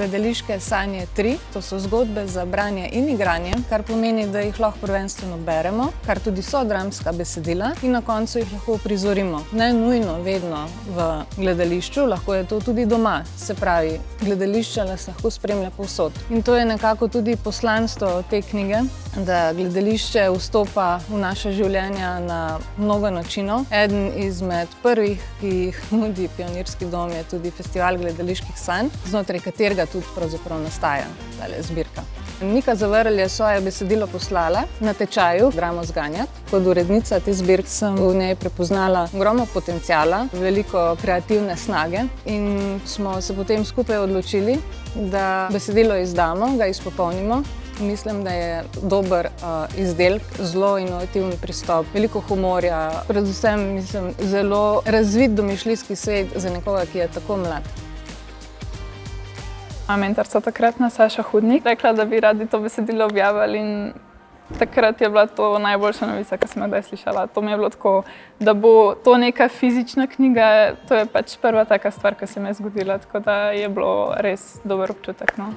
Gledališke sanje 3, to so zgodbe za branje in igranje, kar pomeni, da jih lahko prvenstveno beremo, kar tudi so dramska besedila in na koncu jih lahko uprizorimo. Ne nujno vedno v gledališču, lahko je to tudi doma, se pravi, gledališče nas lahko spremlja povsod. In to je nekako tudi poslanstvo te knjige, da gledališče vstopa v naša življenja na mnogo načinov. Eden izmed prvih, ki jih nudi Pionirski dom, je tudi Festival gledaliških sanj, znotraj katerega tudi pravzaprav nastaja tale zbirka. Nika Zavrl je svoje besedilo poslala na tečaju Dramo zganjati. Kot urednica te zbirke sem v njej prepoznala ogromno potenciala, veliko kreativne snage in smo se potem skupaj odločili, da besedilo izdamo, ga izpopolnimo. Mislim, da je dober izdelek, zelo inovativni pristop, veliko humorja, predvsem mislim, zelo razvit domišljijski svet za nekoga, ki je tako mlad. Moja mentorica takratna Saša Hudnik rekla, da bi radi to besedilo objavili in takrat je bila to najboljša novica, ki sem jo kdaj slišala. To mi je bilo tako, da bo to neka fizična knjiga, to je pač prva taka stvar, ki se mi je zgodila, tako da je bilo res dober občutek. No.